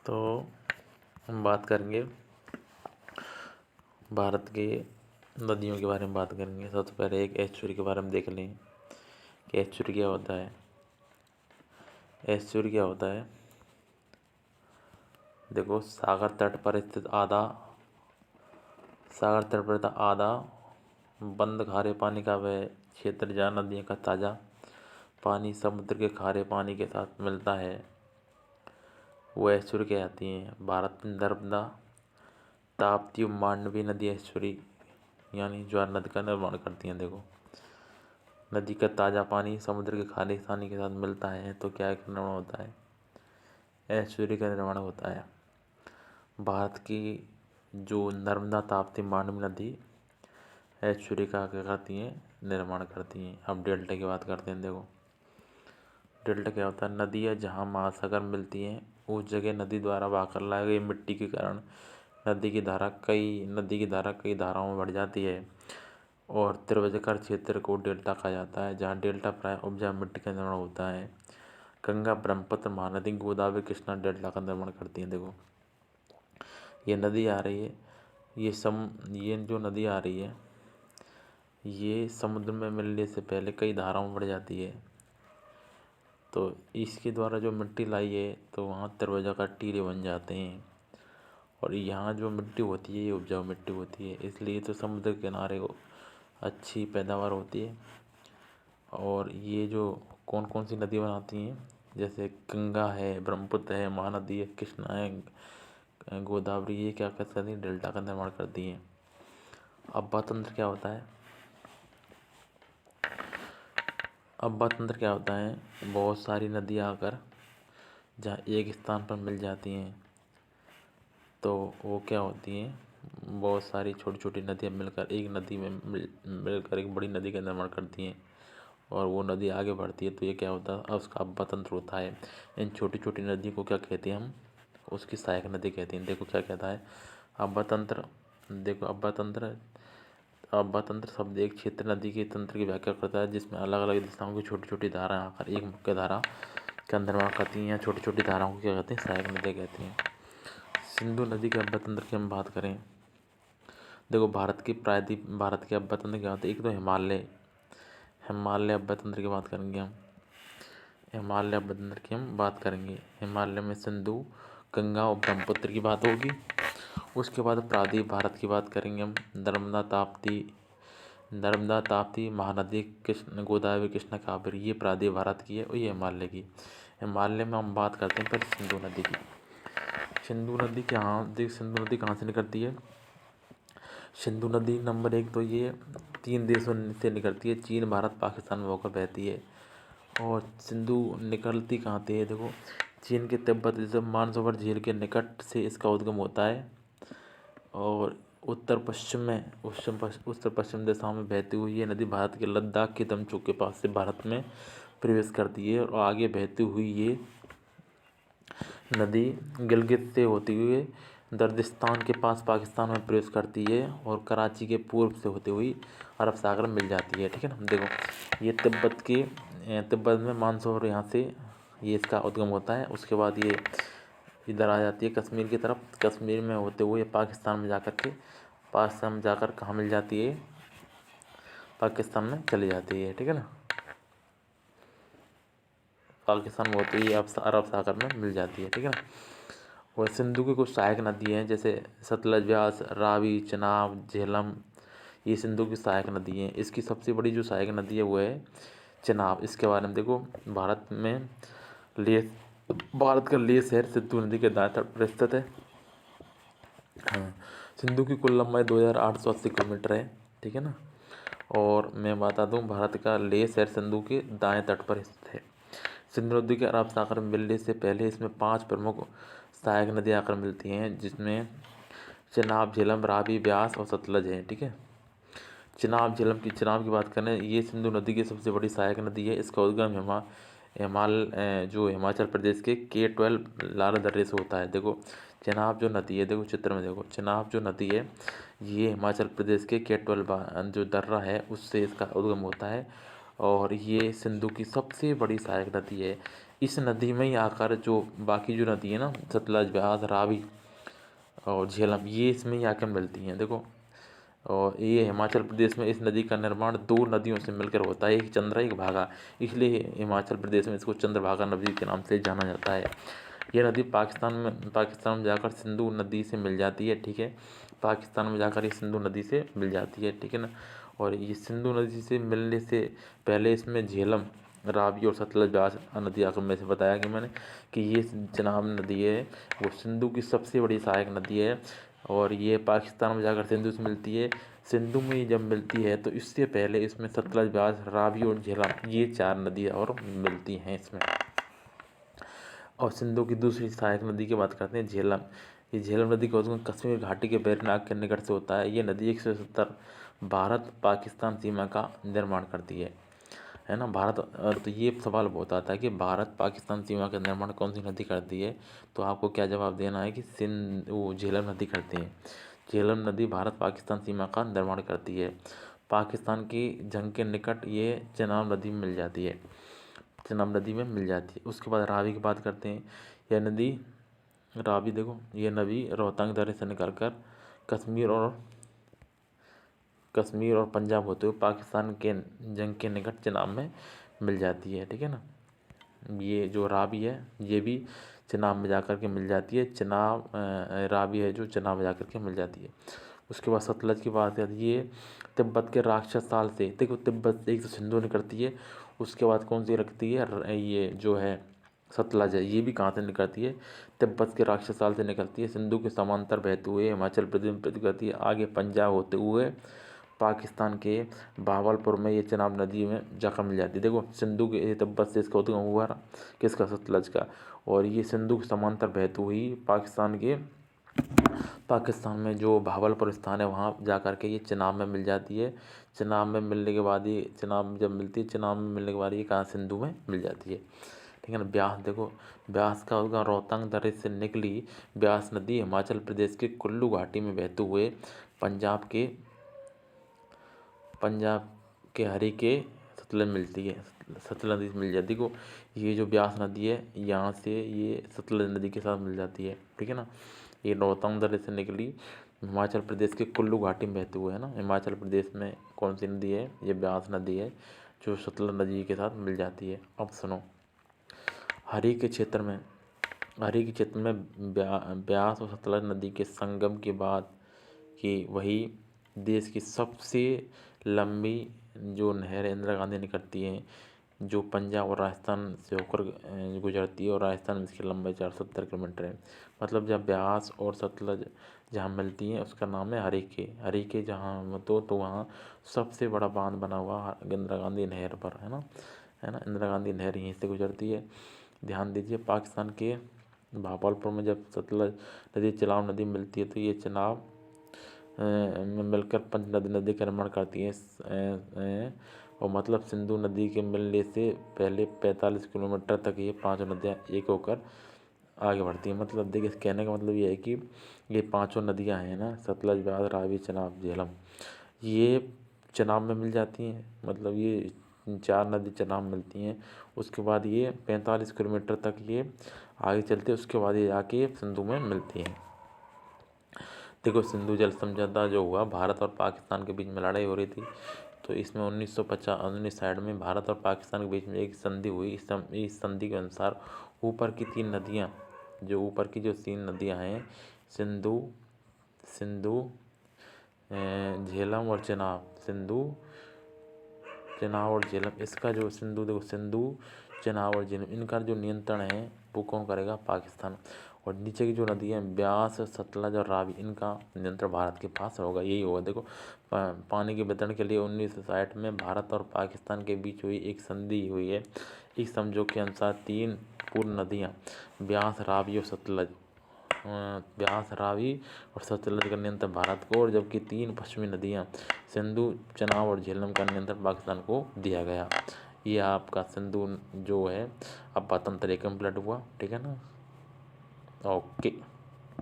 तो हम बात करेंगे भारत के नदियों के बारे में बात करेंगे। सबसे पहले एक एस्चुरी के बारे में देख लें कि एस्चुरी क्या होता है। एस्चुरी क्या होता है, देखो सागर तट पर स्थित आधा बंद खारे पानी का वह क्षेत्र जहाँ नदियों का ताज़ा पानी समुद्र के खारे पानी के साथ मिलता है वो एस्चुरी कहलाती हैं। भारत में नर्मदा, ताप्ती और मांडवी नदी एस्चुरी यानी ज्वार नदी का निर्माण करती हैं। देखो नदी का ताज़ा पानी समुद्र के खारे पानी के साथ मिलता है तो क्या निर्माण होता है, एस्चुरी का निर्माण होता है। भारत की जो नर्मदा, ताप्ती, मांडवी नदी एस्चुरी का क्या करती हैं, निर्माण करती हैं। अब डेल्टा की बात करते हैं। देखो डेल्टा क्या होता है, नदियाँ जहाँ महासागर मिलती हैं उस जगह नदी द्वारा बहाकर लाई गई मिट्टी के कारण नदी की धारा कई धाराओं में बढ़ जाती है और त्रिभुजाकार क्षेत्र को डेल्टा कहा जाता है, जहाँ डेल्टा प्राय उपजाऊ मिट्टी का निर्माण होता है। गंगा, ब्रह्मपुत्र, महानदी, गोदावरी, कृष्णा डेल्टा का निर्माण करती हैं। देखो ये नदी आ रही है, ये जो नदी आ रही है ये समुद्र में मिलने से पहले कई धाराओं में बढ़ जाती है। तो इसके द्वारा जो मिट्टी लाई है तो वहाँ त्रिभुजाकार टीले बन जाते हैं और यहाँ जो मिट्टी होती है ये उपजाऊ मिट्टी होती है, इसलिए तो समुद्र के किनारे अच्छी पैदावार होती है। और ये जो कौन कौन सी नदी बनाती हैं, जैसे गंगा है, ब्रह्मपुत्र है, महानदी है, कृष्णा है, गोदावरी, ये क्या करती हैं, डेल्टा का निर्माण करती हैं। अब्बा तंत्र क्या होता है, अब्बा तंत्र क्या होता है, बहुत सारी नदियाँ आकर जहाँ एक स्थान पर मिल जाती हैं तो वो क्या होती हैं, बहुत सारी छोटी छोटी नदियाँ मिलकर एक नदी में मिलकर एक बड़ी नदी का निर्माण करती हैं और वो नदी आगे बढ़ती है तो ये क्या होता है, उसका अब्बा तंत्र होता है। इन छोटी छोटी नदियों को क्या कहते हैं हम, उसकी सहायक नदी कहते हैं। देखो क्या कहता है अब्बा तंत्र, देखो अब्बा तंत्र शब्द एक क्षेत्र नदी के तंत्र की व्याख्या करता है जिसमें अलग अलग दिशाओं की छोटी छोटी धाराएं आकर एक मुख्य धारा का निर्माण करती हैं। छोटी छोटी धाराओं को क्या कहते हैं, सहायक नदियाँ कहते हैं। सिंधु नदी के अब्बा तंत्र की हम बात करें, देखो भारत के अब्बा तंत्र क्या होते हैं, एक तो हिमालय अब्बा तंत्र की बात करेंगे हम। हिमालय अब्बा तंत्र की हम बात करेंगे, हिमालय में सिंधु, गंगा और ब्रह्मपुत्र की बात होगी। उसके बाद प्रायद्वीप भारत की बात करेंगे हम, नर्मदा, ताप्ती, महानदी, कृष्ण, गोदावरी, कृष्णा, कावेरी, ये प्रायद्वीप भारत की है और ये हिमालय की। हिमालय में हम बात करते हैं फिर सिंधु नदी की। सिंधु नदी कहाँ से निकलती है, सिंधु नदी नंबर 1 तो ये 3 देशों से निकलती है, चीन, भारत, पाकिस्तान में होकर बहती है। और सिंधु निकलती कहाँ से है, देखो चीन के तिब्बत जैसे मानसरोवर झील के निकट से इसका उद्गम होता है और उत्तर पश्चिम दिशाओं में बहती हुई ये नदी भारत के लद्दाख के दमचू के पास से भारत में प्रवेश करती है और आगे बहती हुई ये नदी गिलगित से होती हुई दर्दिस्तान के पास पाकिस्तान में प्रवेश करती है और कराची के पूर्व से होती हुई अरब सागर में मिल जाती है। ठीक है ना, देखो ये तिब्बत में मानसरोवर यहाँ से ये इसका उद्गम होता है। उसके बाद ये इधर आ जाती है कश्मीर की तरफ, कश्मीर में होते हुए पाकिस्तान में जाकर कहाँ मिल जाती है, पाकिस्तान में चली जाती है। ठीक है ना, पाकिस्तान में होती है अरब सागर में मिल जाती है। ठीक है ना, और सिंधु की कुछ सहायक नदी हैं जैसे सतलज, व्यास, रावी, चेनाब, झेलम, ये सिंधु की सहायक नदी हैं। इसकी सबसे बड़ी जो सहायक नदी है वो है चेनाब। इसके बारे में देखो भारत का लेह शहर सिंधु नदी के दाएं तट पर स्थित है। हाँ, सिंधु की कुल लंबाई 2880 किलोमीटर है। ठीक है ना, और मैं बता दूं भारत का लेह शहर सिंधु के दाएं तट पर स्थित है। सिंधु नदी के अरब सागर में मिलने से पहले इसमें 5 प्रमुख सहायक नदियाँ आकर मिलती हैं जिसमें चेनाब, झेलम, रावी, ब्यास और सतलज है। ठीक है, चेनाब की बात करें, ये सिंधु नदी की सबसे बड़ी सहायक नदी है। इसका उद्गम हिमाचल प्रदेश के K12 लाल दर्रे से होता है। देखो चेनाब जो नदी है, देखो चित्र में देखो चेनाब जो नदी है ये हिमाचल प्रदेश के K12 जो दर्रा है उससे इसका उद्गम होता है और ये सिंधु की सबसे बड़ी सहायक नदी है। इस नदी में ही आकर जो बाकी जो नदी है ना, सतलज, ब्यास, रावी और झेलम, ये इसमें ही आकर मिलती हैं। देखो, और ये हिमाचल प्रदेश में इस नदी का निर्माण दो नदियों से मिलकर होता है, एक चंद्रा एक भागा, इसलिए हिमाचल प्रदेश में इसको चंद्रभागा नदी के नाम से जाना जाता है। यह नदी पाकिस्तान में जाकर सिंधु नदी से मिल जाती है, ठीक है। पाकिस्तान में जाकर ये सिंधु नदी से मिल जाती है, ठीक है ना। और ये सिंधु नदी से मिलने से पहले इसमें झेलम, रावी और सतलज, ब्यास नदी आकर में से बताया कि मैंने कि ये चनाब नदी है वो सिंधु की सबसे बड़ी सहायक नदी है, और ये पाकिस्तान में जाकर सिंधु से मिलती है। सिंधु में जब मिलती है तो इससे पहले इसमें सतलज, ब्यास, रावी और झेलम, ये 4 नदियाँ और मिलती हैं इसमें। और सिंधु की दूसरी सहायक नदी की बात करते हैं, झेलम। ये झेलम नदी का उद्गम कश्मीर घाटी के वेरीनाग के निकट से होता है। ये नदी 170 भारत पाकिस्तान सीमा का निर्माण करती है ना। भारत, तो ये सवाल बहुत आता है कि भारत पाकिस्तान सीमा का निर्माण कौन सी नदी करती है, तो आपको क्या जवाब देना है कि वो झेलम नदी करती है। झेलम नदी भारत पाकिस्तान सीमा का निर्माण करती है। पाकिस्तान की जंग के निकट ये चेनाब नदी में मिल जाती है, चेनाब नदी में मिल जाती है। उसके बाद रावी की बात करते हैं। यह नदी, रावी देखो, ये नदी रोहतांग दर्रे से निकलकर कश्मीर और पंजाब होते हुए पाकिस्तान के जंग के निकट चेनाब में मिल जाती है, ठीक है ना। ये जो रावी है ये भी चेनाब में जाकर के मिल जाती है। रावी है जो चेनाब में जाकर के मिल जाती है। उसके बाद सतलज की बात है, ये तिब्बत के राक्षस साल से, देखो तिब्बत से एक तो सिंधु निकलती है, उसके बाद कौन सी रखती है, ये जो है सतलज है, ये भी कहाँ से निकलती है, तिब्बत के राक्षस साल से निकलती है। सिंधु के समांतर बहते हुए हिमाचल प्रदेश में प्रवेश करती है, आगे पंजाब होते हुए पाकिस्तान के बहावलपुर में ये चेनाब नदी में जाकर मिल जाती है। देखो, सिंधु के तिब्बत से इसका उद्गम हुआ किसका, सतलज का, और ये सिंधु के समांतर बहती हुई पाकिस्तान में जो बहावलपुर स्थान है वहाँ जा कर के ये चेनाब में मिल जाती है। चेनाब में मिलने के बाद ये, चेनाब जब मिलती है, चेनाब में मिलने के बाद ये कहाँ, सिंधु में मिल जाती है, ठीक है ना। ब्यास देखो, ब्यास का उद्गम रोहतांग दर्रे से निकली ब्यास नदी हिमाचल प्रदेश के कुल्लू घाटी में बहते हुए पंजाब के हरी के सतलज मिलती है, सतलज नदी से मिल जाती है। देखो, ये जो ब्यास नदी है यहाँ से ये सतलज नदी के साथ मिल जाती है, ठीक है ना। ये रोहतांग दर्रे से निकली हिमाचल प्रदेश के कुल्लू घाटी में बहते हुए, है ना। हिमाचल प्रदेश में कौन सी नदी है, ये ब्यास नदी है जो सतलज नदी के साथ मिल जाती है। अब सुनो, हरी के क्षेत्र में ब्यास और सतलज नदी के संगम के बाद कि वही देश की सबसे लंबी जो नहर इंदिरा गांधी निकलती है, जो पंजाब और राजस्थान से होकर गुजरती है, और राजस्थान में इसकी लंबाई 470 किलोमीटर है। मतलब जब ब्यास और सतलज जहाँ मिलती हैं उसका नाम है हरीके जहाँ तो वहाँ सबसे बड़ा बांध बना हुआ इंदिरा गांधी नहर पर, है ना। इंदिरा गांधी नहर यहीं से गुजरती है। ध्यान दीजिए, पाकिस्तान के भागलपुर में जब सतलज नदी चेनाब नदी मिलती है तो ये चेनाब में मिलकर पंचनद नदी का निर्माण करती है, और मतलब सिंधु नदी के मिलने से पहले 45 किलोमीटर तक ये 5 नदियाँ एक होकर आगे बढ़ती हैं। मतलब देखिए, कहने का मतलब ये है कि ये 5 नदियाँ हैं ना, सतलज, ब्यास, रावी, चेनाब, झेलम, ये चेनाब में मिल जाती हैं। मतलब ये 4 नदी चेनाब मिलती हैं, उसके बाद ये 45 किलोमीटर तक ये आगे चलते, उसके बाद ये आके सिंधु में मिलती हैं। देखो, सिंधु जल समझौता जो हुआ, भारत और पाकिस्तान के बीच में लड़ाई हो रही थी, तो इसमें 1960 में भारत और पाकिस्तान के बीच में एक संधि हुई। इस संधि के अनुसार ऊपर की 3 नदियाँ, जो 3 नदियाँ हैं, सिंधु, झेलम और चेनाब और झेलम, इसका जो सिंधु, चेनाब और झेलम, इनका जो नियंत्रण है वो कौन करेगा, पाकिस्तान। और नीचे की जो नदी है ब्यास, सतलज और रावी, इनका नियंत्रण भारत के पास होगा, यही होगा। देखो, पानी के वितरण के लिए 1960 में भारत और पाकिस्तान के बीच हुई एक संधि हुई है। इस समझौते के अनुसार 3 पूर्ण नदियाँ ब्यास, रावी और सतलज का नियंत्रण भारत को, और जबकि 3 पश्चिमी नदियाँ सिंधु, चेनाब और झेलम का नियंत्रण पाकिस्तान को दिया गया। ये आपका सिंधु जो है अब 72 कंप्लीट हुआ, ठीक है ना। ओके।